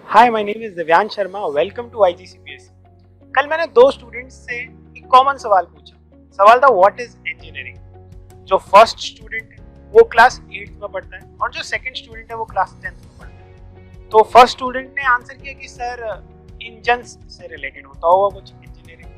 Hi, my name is Divyansh Sharma. Welcome to IGCPS। कल मैंने दो स्टूडेंट्स से एक कॉमन सवाल पूछा। सवाल था व्हाट इज इंजीनियरिंग। जो फर्स्ट स्टूडेंट है वो क्लास 8th में पढ़ता है और जो सेकंड स्टूडेंट है वो क्लास 10th में पढ़ता है। तो फर्स्ट स्टूडेंट ने आंसर किया कि सर इंजन्स से रिलेटेड होता होगा कुछ इंजीनियरिंग।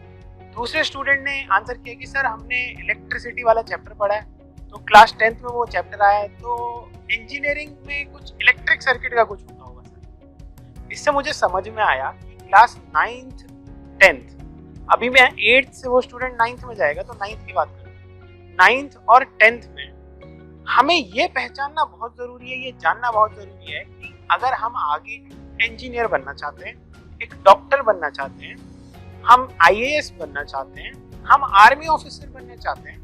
दूसरे स्टूडेंट ने आंसर किया कि सर हमने इलेक्ट्रिसिटी वाला चैप्टर पढ़ा है, तो क्लास 10th में वो चैप्टर आया है, तो इंजीनियरिंग में कुछ इलेक्ट्रिक सर्किट का कुछ होता होगा सर। इससे मुझे समझ में आया कि क्लास 9th 10th, अभी मैं 8th से वो स्टूडेंट 9th में जाएगा तो 9th की बात करूँ, 9th और 10th में हमें ये पहचानना बहुत जरूरी है, ये जानना बहुत जरूरी है कि अगर हम आगे इंजीनियर बनना चाहते हैं, एक डॉक्टर बनना चाहते हैं, हम IAS बनना चाहते हैं, हम आर्मी ऑफिसर बनना चाहते हैं,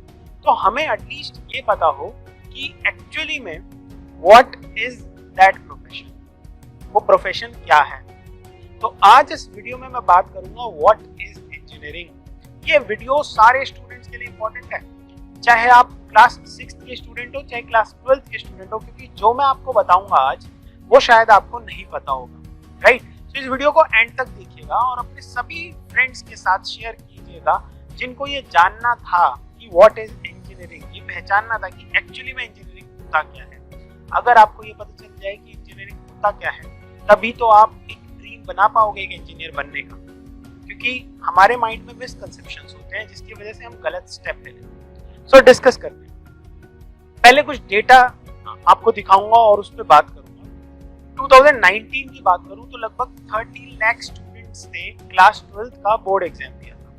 तो हमें एटलीस्ट ये पता हो कि एक्चुअली में व्हाट इज दैट प्रोफेशन, वो प्रोफेशन क्या है। तो आज इस वीडियो में मैं बात करूंगा व्हाट इज इंजीनियरिंग। ये वीडियो सारे स्टूडेंट्स के लिए इंपॉर्टेंट है, चाहे आप क्लास 6th के स्टूडेंट हो चाहे क्लास 12th के स्टूडेंट हो, क्योंकि जो मैं आपको बताऊंगा आज वो शायद आपको नहीं पता होगा, राइट। तो इस वीडियो को एंड तक देखिएगा और अपने सभी फ्रेंड्स के साथ शेयर कीजिएगा जिनको ये जानना था कि व्हाट इज इंजीनियरिंग, ये पहचानना था कि एक्चुअली में इंजीनियरिंग होता क्या है। अगर आपको ये पता चल जाए कि इंजीनियरिंग होता क्या है, तभी तो आप एक ड्रीम बना पाओगे एक इंजीनियर बनने का, क्योंकि हमारे माइंड में मिसकंसेप्शंस होते हैं जिसकी वजह से हम गलत स्टेप ले लेते हैं। सो डिस्कस करते हैं। पहले कुछ डेटा आपको दिखाऊंगा और उस पर बात करूंगा। 2019 की बात करूं तो लगभग 30 लाख स्टूडेंट्स ने क्लास 12th का बोर्ड एग्जाम दिया था।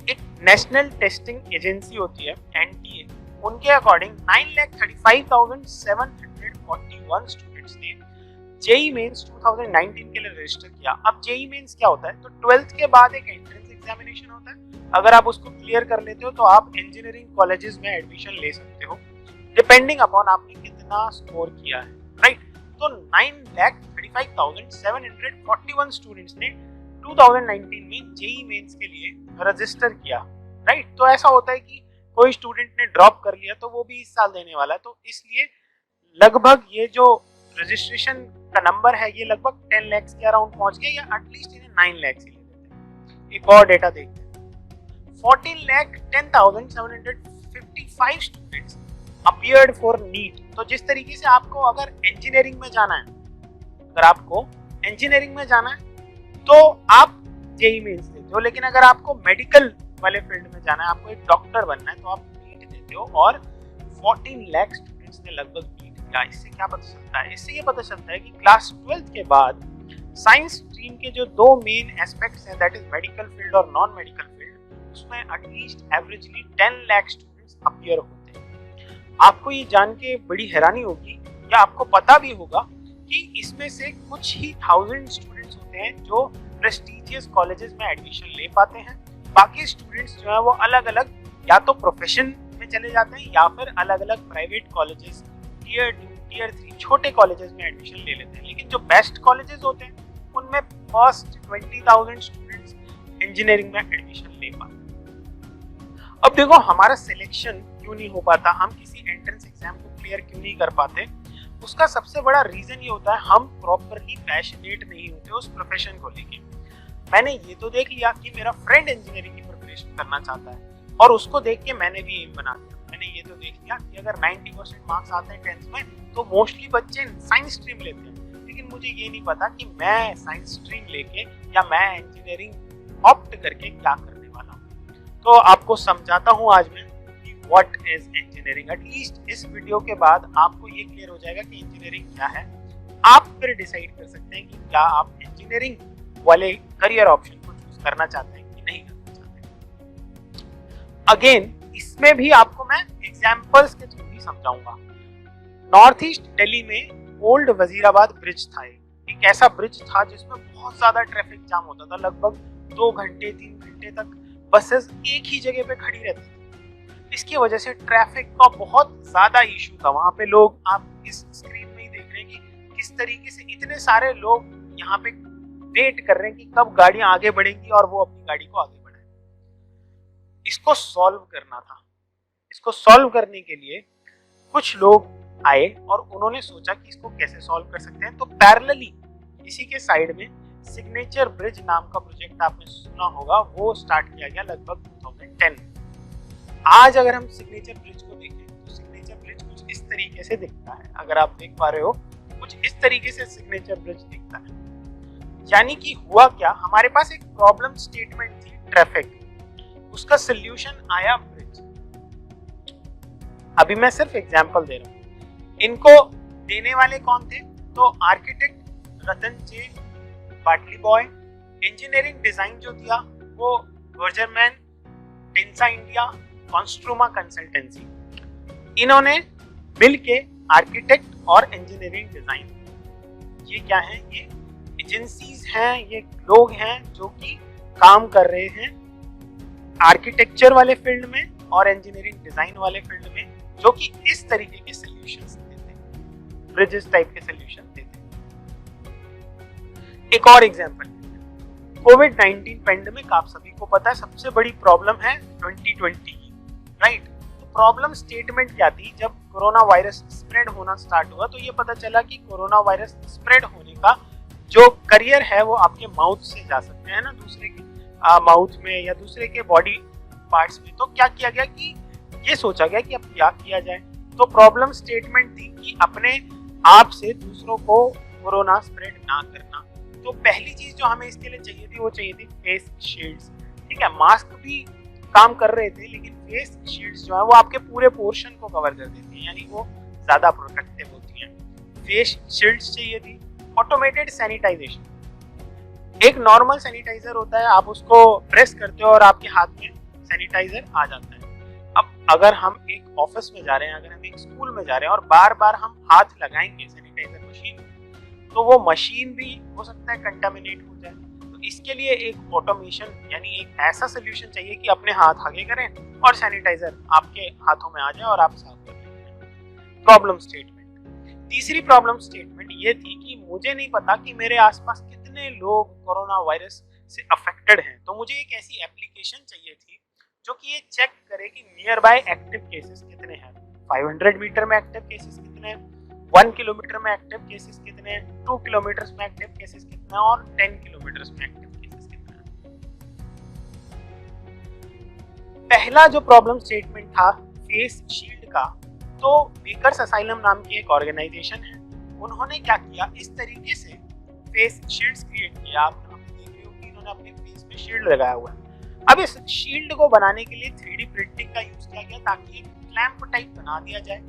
एक नेशनल टेस्टिंग एजेंसी होती है NTA, उनके अकॉर्डिंग 9,35,741 स्टूडेंट्स ने जेई मेंस 2019 के लिए रजिस्टर किया। अब जेई मेंस क्या होता है, तो 12th के बाद एक एंट्रेंस एग्जामिनेशन होता है। अगर आप उसको क्लियर कर लेते हो तो आप इंजीनियरिंग कॉलेजेस में एडमिशन ले सकते हो, डिपेंडिंग अपॉन आपने कितना स्कोर किया है, राइट। तो 9,35,741 स्टूडेंट्स ने 2019 में जेई मेंस के लिए रजिस्टर किया, राइट। तो ऐसा होता है कि कोई स्टूडेंट ने ड्रॉप कर लिया तो वो भी इस साल देने वाला है, तो इसलिए लगभग ये जो रजिस्ट्रेशन का नंबर है ये लगभग 10 लाख के अराउंड पहुंच गया, या एटलीस्ट इन्हें 9 लाख ही ले देते हैं। एक और डेटा देखते हैं। 14,10,755 स्टूडेंट्स अपीयर्ड फॉर नीट। तो जिस तरीके से आपको अगर इंजीनियरिंग में जाना है, तो आप जेई मेंस देते हो, लेकिन अगर आपको मेडिकल वाले फील्ड में जाना है, आपको एक डॉक्टर बनना है, तो आप नीट देते हो। और 14 लाख स्टूडेंट्स ने लगभग नीट दिया। इससे क्या पता चलता है? इससे ये पता चलता है कि क्लास 12th के बाद साइंस स्ट्रीम के जो दो मेन एस्पेक्ट्स हैं, दैट इज मेडिकल फील्ड और नॉन मेडिकल फील्ड, उसमें at least averagely 10 lakh students appear होते हैं। आपको ये जान के बड़ी हैरानी होगी, या आपको पता भी होगा कि इसमें से कुछ ही 1000 स्टूडेंट्स होते हैं जो प्रेस्टिजियस कॉलेजेस में एडमिशन ले पाते हैं। बाकी स्टूडेंट्स जो है वो अलग अलग या तो प्रोफेशन में चले जाते हैं या फिर अलग अलग प्राइवेट कॉलेजेस, टियर 2 टियर 3 छोटे कॉलेजेस में एडमिशन ले लेते हैं। लेकिन जो बेस्ट कॉलेजेस होते हैं उनमें फर्स्ट 20,000 स्टूडेंट्स इंजीनियरिंग में एडमिशन ले पाते हैं। अब देखो, हमारा सिलेक्शन क्यों नहीं हो पाता, हम किसी एंट्रेंस एग्जाम को क्लियर क्यों नहीं कर पाते, उसका सबसे बड़ा रीजन ये होता है हम प्रॉपरली पैशनेट नहीं होते उस प्रोफेशन को लेके। मैंने ये तो देख लिया कि मेरा फ्रेंड इंजीनियरिंग की प्रिपरेशन करना चाहता है और उसको देख के मैंने भी एम बना दिया। मैंने ये तो देख लिया कि अगर 90% मार्क्स आते हैं 10th में तो मोस्टली बच्चे साइंस स्ट्रीम लेते हैं, लेकिन मुझे ये नहीं पता कि मैं साइंस स्ट्रीम लेके या मैं इंजीनियरिंग ऑप्ट करके क्या करने वाला हूँ। तो आपको समझाता हूँ आज मैं कि व्हाट इज इंजीनियरिंग। एटलीस्ट इस वीडियो के बाद आपको ये क्लियर हो जाएगा कि इंजीनियरिंग क्या है। आप फिर डिसाइड कर सकते हैं कि क्या आप इंजीनियरिंग वाले करियर ऑप्शन को चूज करना चाहते हैं कि नहीं करना चाहते हैं। अगेन, इसमें भी आपको मैं एग्जांपल्स के थ्रू ही समझाऊंगा। नॉर्थ ईस्ट दिल्ली में ओल्ड वजीराबाद ब्रिज था। एक ऐसा ब्रिज था जिसमें बहुत ज्यादा ट्रैफिक जाम होता था, लगभग 2 घंटे 3 घंटे तक बसेस एक ही जगह पे खड़ी रहती थी। इसकी वजह से ट्रैफिक का बहुत ज्यादा इशू था वहां पे। लोग, आप इस स्क्रीन में ही देख रहे हैं कि किस तरीके से इतने सारे लोग यहाँ पे वेट कर रहे हैं कि कब गाड़ियां आगे बढ़ेंगी और वो अपनी गाड़ी को आगे बढ़ाएं। इसको सॉल्व करना था। इसको सॉल्व करने के लिए कुछ लोग आए और उन्होंने सोचा कि इसको कैसे सॉल्व कर सकते हैं। तो पैरेलली इसी के साइड में सिग्नेचर ब्रिज नाम का प्रोजेक्ट आपने सुना होगा, वो स्टार्ट किया गया लगभग 2010। आज अगर हम सिग्नेचर ब्रिज को देखें तो सिग्नेचर ब्रिज कुछ इस तरीके से दिखता है, अगर आप देख पा रहे हो कुछ इस तरीके से सिग्नेचर ब्रिज दिखता है। यानी कि हुआ क्या, हमारे पास एक प्रॉब्लम स्टेटमेंट थी ट्रैफिक, उसका सोल्यूशन आया ब्रिज। अभी मैं सिर्फ एग्जांपल दे रहा हूँ। इनको देने वाले कौन थे, तो आर्किटेक्ट रतन जे बाटली बॉय, इंजीनियरिंग डिजाइन जो दिया वो वर्जरमैन, टेंसा इंडिया, कॉन्स्ट्रूमा कंसल्टेंसी। इन्होंने मिलके आर्किटेक्ट और इंजीनियरिंग डिजाइन, ये क्या है, ये एजेंसीज हैं, ये लोग हैं जो कि काम कर रहे हैं आर्किटेक्चर वाले फील्ड में और इंजीनियरिंग डिजाइन वाले फील्ड में, जो कि इस तरीके के सॉल्यूशंस देते हैं, ब्रिजेस टाइप के सॉल्यूशन देते हैं। एक और एग्जांपल, कोविड-19 पेंडेमिक, आप सभी को पता है सबसे बड़ी प्रॉब्लम है 2020 की, राइट। तो प्रॉब्लम स्टेटमेंट क्या थी, जब कोरोना वायरस स्प्रेड होना स्टार्ट हुआ तो ये पता चला कि कोरोना वायरस स्प्रेड होने का जो करियर है वो आपके माउथ से जा सकते हैं ना, दूसरे के माउथ में या दूसरे के बॉडी पार्ट्स में। तो क्या किया गया कि ये सोचा गया कि अब क्या किया जाए। तो प्रॉब्लम स्टेटमेंट थी कि अपने आप से दूसरों को कोरोना स्प्रेड ना करना। तो पहली चीज जो हमें इसके लिए चाहिए थी वो चाहिए थी फेस शील्ड्स, ठीक है। मास्क भी काम कर रहे थे लेकिन फेस शील्ड्स जो है वो आपके पूरे पोर्शन को कवर कर देती है, यानी वो ज्यादा प्रोटेक्टिव होती हैं। फेस शील्ड्स चाहिए थी। ऑटोमेटेड सैनिटाइजेशन, एक नॉर्मल सैनिटाइजर होता है, आप उसको प्रेस करते हो और आपके हाथ में सैनिटाइजर आ जाता है। अब अगर हम एक ऑफिस में जा रहे हैं, अगर हम एक स्कूल में जा रहे हैं और बार बार हम हाथ लगाएंगे सैनिटाइजर मशीन, तो वो मशीन भी हो सकता है कंटामिनेट हो जाए। तो इसके लिए एक ऑटोमेशन यानी एक ऐसा सोल्यूशन चाहिए कि अपने हाथ आगे करें और सैनिटाइजर आपके हाथों में आ जाए और आप साफ कर लें। प्रॉब्लम स्टेटमेंट, तीसरी प्रॉब्लम स्टेटमेंट ये थी कि मुझे नहीं पता कि मेरे आसपास कितने लोग कोरोना वायरस से अफेक्टेड हैं, तो मुझे एक ऐसी एप्लीकेशन चाहिए थी जो कि ये चेक करे कि नियर बाय एक्टिव केसेस कितने हैं, 500 मीटर में एक्टिव केसेस कितने हैं, 1 किलोमीटर में एक्टिव केसेस कितने हैं, 2 किलोमीटर में एक्टिव केसेस कितने हैं और 10 किलोमीटर में एक्टिव केसेस कितने हैं। पहला जो प्रॉब्लम स्टेटमेंट था फेस शील्ड का, तो बेकर्स असाइलम नाम की एक ऑर्गेनाइजेशन है, उन्होंने क्या किया, इस तरीके से फेस शील्ड्स क्रिएट किया। आप देख रहे हो कि इन्होंने अपने फेस पे शील्ड लगाया हुआ है। अब इस शील्ड को बनाने के लिए 3D प्रिंटिंग का यूज किया गया ताकि एक क्लैंप टाइप बना दिया जाए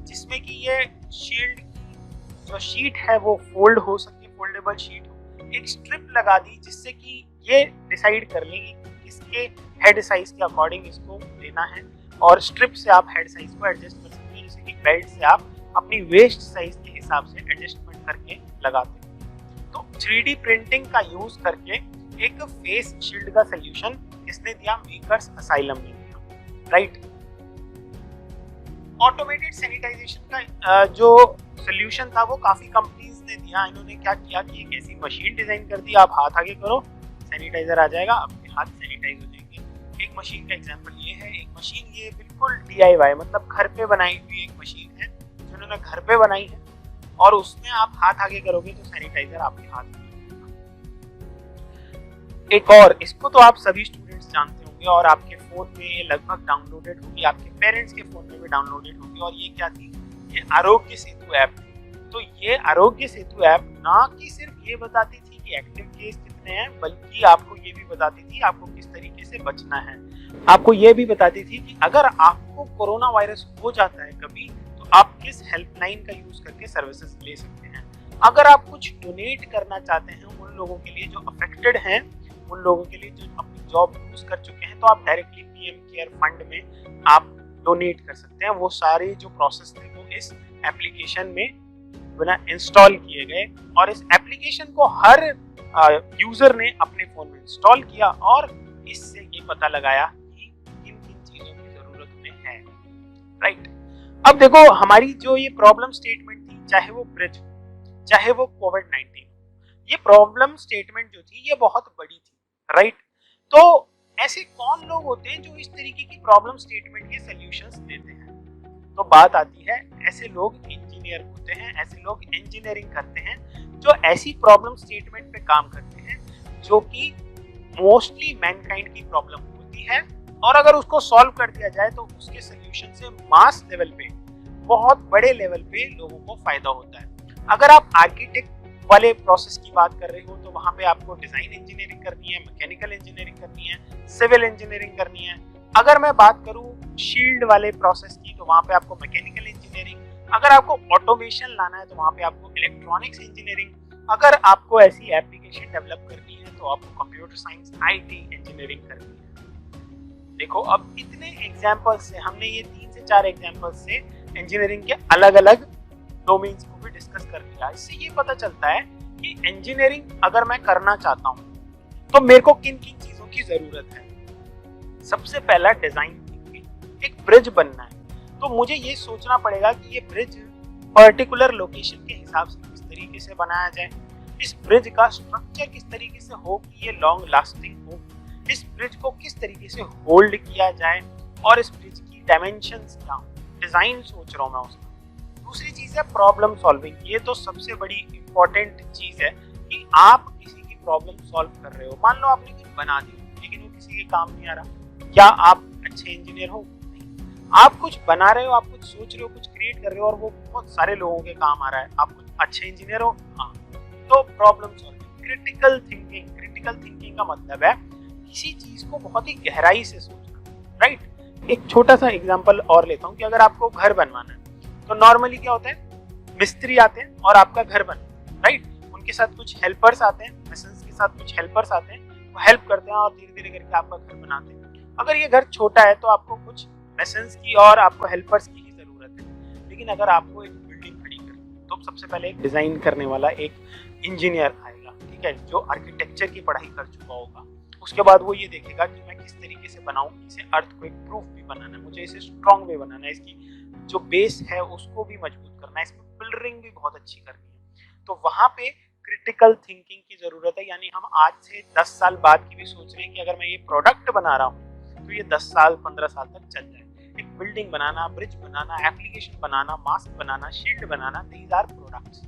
जिसमें कि ये शील्ड की जो शीट है वो फोल्ड हो सके, फोल्डेबल शीट हो। एक स्ट्रिप लगा दी जिससे कि ये डिसाइड कर लेंगे कि इसके हेड साइज के अकॉर्डिंग इसको लेना है, और स्ट्रिप से आप हेड साइज को एडजस्ट कर सकते हैं, जैसे कि बेल्ट से आप अपनी वेस्ट साइज के हिसाब से एडजस्टमेंट करके लगाते हैं। तो 3D प्रिंटिंग का यूज करके एक फेस शील्ड का सोल्यूशन किसने दिया, मेकर्स असाइलम ने दिया, राइट। ऑटोमेटेड सैनिटाइजेशन का जो सोल्यूशन था वो काफी कंपनीज ने दिया। इन्होंने क्या किया कि एक ऐसी मशीन डिजाइन कर दी, आप हाथ आगे करो सैनिटाइजर आ जाएगा, आपके हाथ सैनिटाइज हो जाएंगे। एक मशीन का एग्जांपल ये है, एक मशीन ये बिल्कुल DIY मतलब घर पे बनाई हुई एक मशीन है जो इन्होंने घर पे बनाई है, और उसमें आप हाथ आगे करोगे तो सैनिटाइजर आपके हाथ में। एक और, इसको तो आप सभी स्टूडेंट्स जानते होंगे और आपके फोन में ये लगभग डाउनलोडेड होगी, आपके पेरेंट्स के फोन में भी डाउनलोडेड होगी, और ये क्या थी, ये आरोग्य सेतु ऐप थी। तो ये आरोग्य सेतु ऐप ना कि सिर्फ ये बताती थी कि एक्टिव केस कितने हैं, बल्कि आपको ये भी बताती थी आपको किस तरीके से बचना है। आपको ये भी बताती थी कि अगर आपको कोरोना वायरस हो जाता है कभी, तो आप किस हेल्पलाइन का यूज करके सर्विसेज ले सकते हैं। अगर आप कुछ डोनेट करना चाहते हैं उन लोगों के लिए जो अफेक्टेड हैं, उन लोगों के लिए जो अपनी जॉब लूज कर चुके हैं, तो आप डायरेक्टली PM केयर फंड में आप डोनेट कर सकते हैं। वो सारे जो प्रोसेस थे वो इस एप्लीकेशन में बिना इंस्टॉल किए गए, और इस एप्लीकेशन को हर यूजर ने अपने फोन में इंस्टॉल किया और इससे ये पता लगाया कि किन किन चीजों की जरूरत उन्हें है, राइट। अब देखो हमारी जो ये प्रॉब्लम स्टेटमेंट थी, चाहे वो ब्रिज चाहे वो कोविड-19, ये प्रॉब्लम स्टेटमेंट जो थी ये बहुत बड़ी थी, राइट। तो ऐसे कौन लोग होते हैं जो इस तरीके की प्रॉब्लम स्टेटमेंट के सॉल्यूशंस देते हैं? तो बात आती है, ऐसे लोग इंजीनियर होते हैं, ऐसे लोग इंजीनियरिंग करते हैं जो ऐसी प्रॉब्लम स्टेटमेंट पे काम करते हैं जो कि मोस्टली मैनकाइंड की प्रॉब्लम होती है, और अगर उसको सॉल्व कर दिया जाए तो उसके सोल्यूशन से मास लेवल पे, बहुत बड़े लेवल पे लोगों को फायदा होता है। अगर आप आर्किटेक्ट वाले प्रोसेस की बात कर रहे हो तो वहां पे आपको डिजाइन इंजीनियरिंग करनी है, मैकेनिकल इंजीनियरिंग करनी है, सिविल इंजीनियरिंग करनी है। अगर मैं बात करूं शील्ड वाले प्रोसेस की तो वहां पे आपको मैकेनिकल इंजीनियरिंग, अगर आपको ऑटोमेशन लाना है तो वहां पे आपको इलेक्ट्रॉनिक्स इंजीनियरिंग, अगर आपको ऐसी एप्लीकेशन डेवलप करनी है तो आपको कंप्यूटर साइंस आईटी इंजीनियरिंग करनी है। देखो अब इतने एग्जांपल्स से, हमने ये 3 से 4 एग्जांपल्स से इंजीनियरिंग के अलग अलग डोमेन्स को भी डिस्कस कर लिया। इससे ये पता चलता है कि इंजीनियरिंग अगर मैं करना चाहता हूँ तो मेरे को किन किन चीजों की जरूरत है। सबसे पहला डिजाइन थिंकिंग। एक ब्रिज बनना है तो मुझे ये सोचना पड़ेगा कि ये ब्रिज पर्टिकुलर लोकेशन के हिसाब से किस तरीके से बनाया जाए, इस ब्रिज का स्ट्रक्चर किस तरीके से हो कि ये लॉन्ग लास्टिंग हो, इस ब्रिज को किस तरीके से होल्ड किया जाए, और इस ब्रिज की डायमेंशंस क्या हो, डिजाइन सोच रहा हूँ मैं उसका। दूसरी चीज है प्रॉब्लम सॉल्विंग। ये तो सबसे बड़ी इंपॉर्टेंट चीज है कि आप किसी की प्रॉब्लम सॉल्व कर रहे हो। मान लो आपने कुछ बना दी लेकिन वो किसी के काम नहीं आ रहा, क्या आप अच्छे इंजीनियर हो? नहीं। आप कुछ बना रहे हो, आप कुछ सोच रहे हो, कुछ क्रिएट कर रहे हो और वो बहुत सारे लोगों के काम आ रहा है, आप कुछ अच्छे इंजीनियर हो? हाँ। तो problem solving, critical thinking. Critical thinking का मतलब है किसी चीज को बहुत ही गहराई से सोचना, राइट। एक छोटा सा एग्जांपल और लेता हूँ कि अगर आपको घर बनवाना है तो नॉर्मली क्या होता है, मिस्त्री आते हैं और आपका घर बनता है, राइट। उनके साथ कुछ हेल्पर्स आते हैं, मेसन्स के साथ कुछ हेल्पर्स आते हैं, वो हेल्प करते हैं और धीरे धीरे करके आपका घर बनाते हैं। अगर ये घर छोटा है तो आपको कुछ मेसन्स की और आपको हेल्पर्स की ही जरूरत है। लेकिन अगर आपको एक बिल्डिंग खड़ी करनी तो सबसे पहले एक डिजाइन करने वाला एक इंजीनियर आएगा, ठीक है, जो आर्किटेक्चर की पढ़ाई कर चुका होगा। उसके बाद वो ये देखेगा कि मैं किस तरीके से बनाऊं, इसे अर्थक्वेक प्रूफ भी बनाना है, मुझे इसे स्ट्रॉन्ग भी बनाना है, इसकी जो बेस है उसको भी मजबूत करना है, इसमें पिलरिंग भी बहुत अच्छी करनी है। तो वहां पे क्रिटिकल थिंकिंग की जरूरत है। यानी हम आज से 10 साल बाद की भी सोच रहे हैं कि अगर मैं ये प्रोडक्ट बना रहा हूँ तो ये 10 साल 15 साल तक चल जाए। एक बिल्डिंग बनाना, ब्रिज बनाना, एप्लीकेशन बनाना, मास्क बनाना, शील्ड बनाना, दीज आर प्रोडक्ट्स।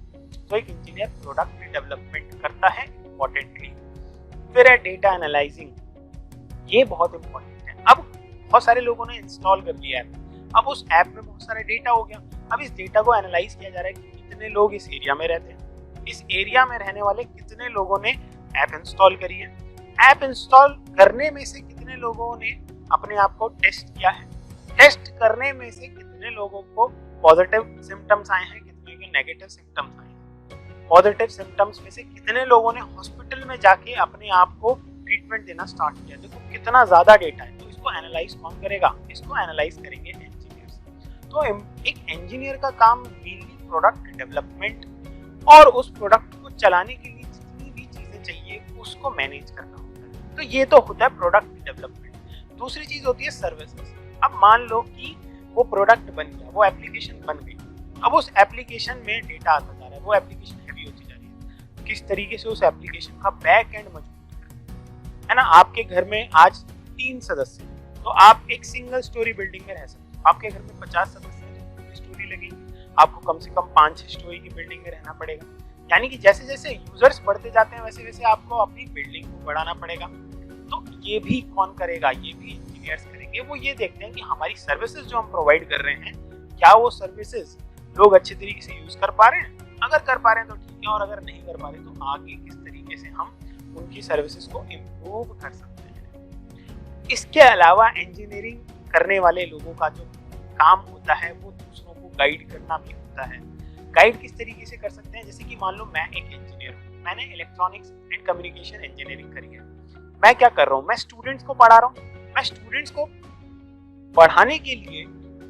तो एक इंजीनियर प्रोडक्ट डेवलपमेंट करता है इंपॉर्टेंटली। फिर है डेटा एनालाइजिंग, ये बहुत इंपॉर्टेंट है। अब बहुत सारे लोगों ने इंस्टॉल कर लिया है, अब उस ऐप में बहुत सारा डेटा हो गया। अब इस डेटा को एनालाइज किया जा रहा है कि कितने लोग इस एरिया में रहते हैं, इस एरिया में रहने वाले कितने लोगों ने ऐप इंस्टॉल करी है, ऐप इंस्टॉल करने में से कितने लोगों ने अपने आप को टेस्ट किया है, टेस्ट करने में से कितने लोगों को पॉजिटिव सिम्टम्स आए हैं, कितने के नेगेटिव सिम्टम्स आए हैं, पॉजिटिव सिम्टम्स में से कितने लोगों ने हॉस्पिटल में जाके अपने आप को ट्रीटमेंट देना स्टार्ट किया। देखो कितना ज्यादा डेटा है। तो इसको एनालाइज कौन करेगा? इसको एनालाइज करेंगे इंजीनियर्स। तो एक इंजीनियर का काम मेनली प्रोडक्ट डेवलपमेंट और उस प्रोडक्ट को चलाने के लिए जितनी भी चीजें चाहिए उसको मैनेज करना होता है। तो ये तो होता है प्रोडक्ट डेवलपमेंट। दूसरी चीज होती है सर्विसेज। अब मान लो कि वो प्रोडक्ट बन गया, वो एप्लीकेशन बन गई, अब उस एप्लीकेशन में डेटा आता जा रहा है, वो एप्लीकेशन हैवी होती जा रही है। किस तरीके से उस एप्लीकेशन का बैक एंड मजबूत करें, है ना। आपके घर में आज 3 सदस्य, तो आप एक सिंगल स्टोरी बिल्डिंग में रह सकते हो। आपके घर में 50 सदस्य हैं तो स्टोरी लगेगी, आपको कम से कम 5-6 स्टोरी की बिल्डिंग में रहना पड़ेगा। यानी कि जैसे जैसे यूजर्स बढ़ते जाते हैं वैसे वैसे आपको अपनी बिल्डिंग को बढ़ाना पड़ेगा। तो ये भी कौन करेगा? ये भी इंजीनियर्स करेंगे। वो ये देखते हैं कि हमारी सर्विसेज जो हम प्रोवाइड कर रहे हैं, क्या वो सर्विसेज लोग अच्छे तरीके से यूज कर पा रहे हैं? अगर कर पा रहे हैं तो ठीक है, और अगर नहीं कर पा रहे तो आगे किस तरीके से हम उनकी सर्विसेज को इम्प्रूव कर सकते हैं। इसके अलावा इंजीनियरिंग करने वाले लोगों का जो काम होता है वो दूसरों को गाइड करना भी होता है। गाइड किस तरीके से कर सकते हैं? जैसे कि मान लो मैं एक इंजीनियर हूँ, मैंने इलेक्ट्रॉनिक्स एंड कम्युनिकेशन इंजीनियरिंग करी है। मैं क्या कर रहा हूँ? मैं स्टूडेंट्स को पढ़ा रहा हूँ। मैं स्टूडेंट्स को पढ़ाने के लिए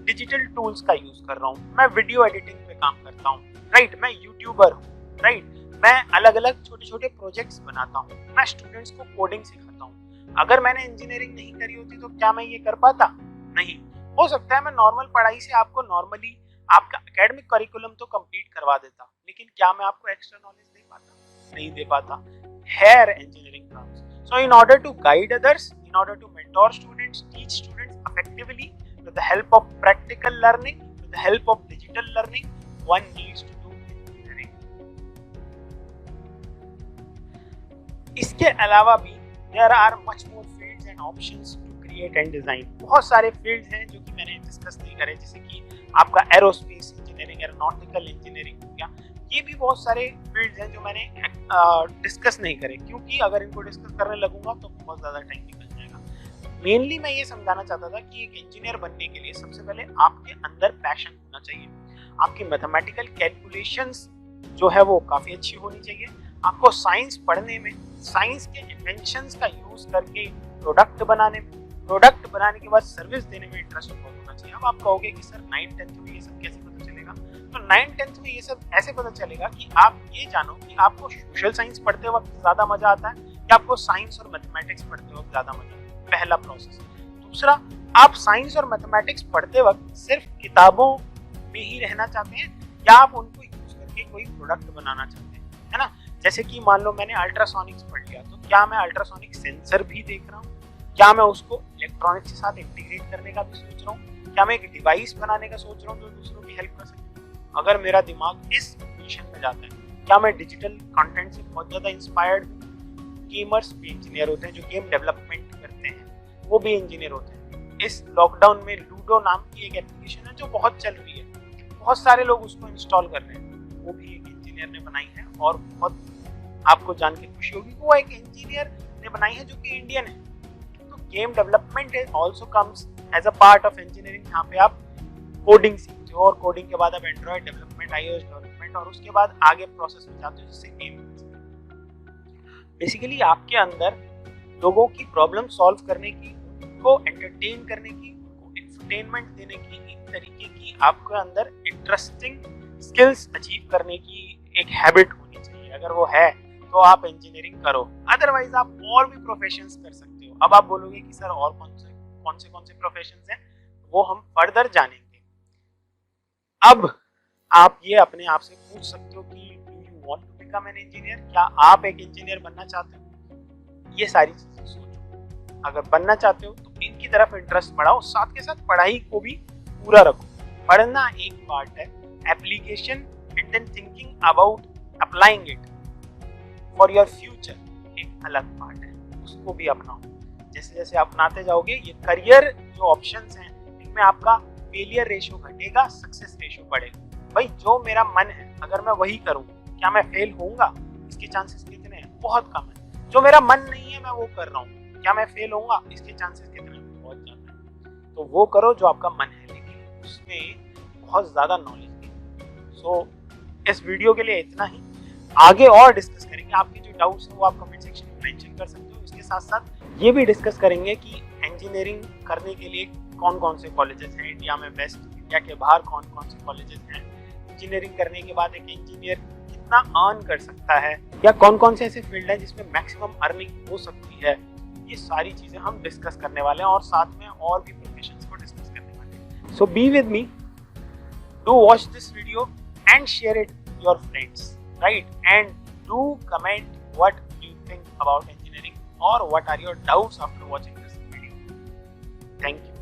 डिजिटल टूल्स का यूज कर रहा हूँ। मैं वीडियो एडिटिंग पे काम करता हूँ, राइट। मैं यूट्यूबर हूँ, राइट। मैं अलग अलग छोटे छोटे प्रोजेक्ट्स बनाता हूँ। मैं स्टूडेंट्स को कोडिंग सिखाता हूँ। अगर मैंने इंजीनियरिंग नहीं करी होती तो क्या मैं ये कर पाता? नहीं। हो सकता है मैं नॉर्मल पढ़ाई से आपको नॉर्मली आपका एकेडमिक करिकुलम तो कंप्लीट करवा देता, लेकिन क्या मैं आपको एक्स्ट्रा नॉलेज दे पाता? नहीं दे पाता। Here engineering comes. So in order to guide others, in in order to mentor students, teach students effectively with the help of practical learning, with the help of digital learning, one needs to do engineering. इसके अलावा भी there are much more fields and options to create and design. बहुत सारे fields हैं जो कि मैंने discuss नहीं करे, जैसे कि आपका एरोस्पेस इंजीनियरिंग, एरोनॉटिकल इंजीनियरिंग हो गया। ये भी बहुत सारे फील्ड्स हैं जो मैंने डिस्कस नहीं करे, क्योंकि अगर इनको डिस्कस करने लगूंगा तो बहुत ज़्यादा टाइम निकल जाएगा। मेनली मैं ये समझाना चाहता था कि एक इंजीनियर बनने के लिए सबसे पहले आपके अंदर पैशन होना चाहिए, आपकी मैथमेटिकल कैलकुलेशंस जो है वो काफ़ी अच्छी होनी चाहिए, आपको साइंस पढ़ने में, साइंस के इन्वेंशंस का यूज़ करके प्रोडक्ट बनाने में, प्रोडक्ट बनाने के बाद सर्विस देने में इंटरेस्ट बहुत होना चाहिए। अब आप कहोगे कि सर 9th-10th में ये सब कैसे पता चलेगा? तो 9th-10th में ये सब ऐसे पता चलेगा कि आप ये जानो कि आपको सोशल साइंस पढ़ते वक्त ज़्यादा मजा आता है या आपको साइंस और मैथमेटिक्स पढ़ते वक्त ज़्यादा मजा आता है, पहला प्रोसेस। दूसरा, आप साइंस और मैथमेटिक्स पढ़ते वक्त सिर्फ किताबों में ही रहना चाहते हैं या आप उनको यूज करके कोई प्रोडक्ट बनाना चाहते हैं, है ना? जैसे कि मान लो मैंने अल्ट्रासोनिक्स पढ़ लिया, तो क्या मैं अल्ट्रासोनिक सेंसर भी देख रहा हूँ? क्या मैं उसको इलेक्ट्रॉनिक्स के साथ इंटीग्रेट करने का भी सोच रहा हूँ? क्या मैं एक डिवाइस बनाने का सोच रहा हूँ जो दूसरों की हेल्प कर सके? अगर मेरा दिमाग इस पोजीशन में जाता है, क्या मैं डिजिटल कंटेंट से बहुत ज़्यादा इंस्पायर्ड हूँ? गेमर्स भी इंजीनियर होते हैं, जो गेम डेवलपमेंट करते हैं वो भी इंजीनियर होते हैं। इस लॉकडाउन में लूडो नाम की एक एप्लीकेशन है जो बहुत चल रही है, बहुत सारे लोग उसको इंस्टॉल कर रहे हैं, वो भी एक इंजीनियर ने बनाई है और बहुत आपको जान के खुशी होगी वो एक इंजीनियर ने बनाई है जो कि इंडियन है। तो game development also comes as a part of engineering, जहाँ पे आप कोडिंग सीखते हो और कोडिंग के बाद आप एंड्रॉइड डेवलपमेंट, iOS डेवलपमेंट और उसके बाद आगे प्रोसेस में जाते हो जिससे गेम। बेसिकली आपके अंदर लोगों की प्रॉब्लम सॉल्व करने की, उनको एंटरटेन करने की, उनको एंटरटेनमेंट देने की, एक तरीके की आपके अंदर इंटरेस्टिंग स्किल्स अचीव करने की एक हैबिट होनी चाहिए। अगर वो है तो आप इंजीनियरिंग करो, अदरवाइज आप और भी प्रोफेशंस कर सकते हो। अब आप बोलोगे कि सर और कौन से प्रोफेशंस हैं, वो हम फर्दर जानेंगे। अब आप ये अपने आप से पूछ सकते हो कि do you want to become an engineer? क्या आप एक इंजीनियर बनना चाहते हो? ये सारी चीजें सोचो। अगर बनना चाहते हो तो इनकी तरफ इंटरेस्ट बढ़ाओ, साथ के साथ पढ़ाई को भी पूरा रखो। पढ़ना एक पार्ट है, application and than thinking about applying it for your future एक अलग पार्ट है, उसको भी अपनाओ। जैसे जैसे अपनाते जाओगे ये करियर जो ऑप्शंस हैं इनमें आपका फेलियर रेशियो घटेगा, सक्सेस रेशियो बढ़ेगा। भाई जो मेरा मन है अगर मैं वही करूँ, क्या मैं फेल होऊंगा? इसके चांसेस कितने हैं? बहुत कम है। जो मेरा मन नहीं है मैं वो कर रहा हूँ, क्या मैं फेल होऊंगा? इसके चांसेस कितने हैं? बहुत ज्यादा है। तो वो करो जो आपका मन है, लेकिन उसमें बहुत ज्यादा नॉलेज नहीं। सो इस वीडियो के लिए इतना ही, आगे और डिस्कस करेंगे। आपके जो डाउट्स हैं वो आप कमेंट सेक्शन में मेंशन कर सकते हो। इसके साथ साथ ये भी डिस्कस करेंगे कि इंजीनियरिंग करने के लिए कौन कौन से कॉलेजेस हैं इंडिया में, बेस्ट, इंडिया के बाहर कौन कौन से कॉलेजेस हैं, इंजीनियरिंग करने के बाद एक इंजीनियर कितना अर्न कर सकता है, या कौन कौन से ऐसे फील्ड हैं जिसमें मैक्सिमम अर्निंग हो सकती है। ये सारी चीज़ें हम डिस्कस करने वाले हैं और साथ में और भी प्रोफेशंस को डिस्कस करने वाले हैं। So be with me, do watch this video and share it with your friends, right? And do comment what you think about engineering or what are your doubts after watching this video. Thank you.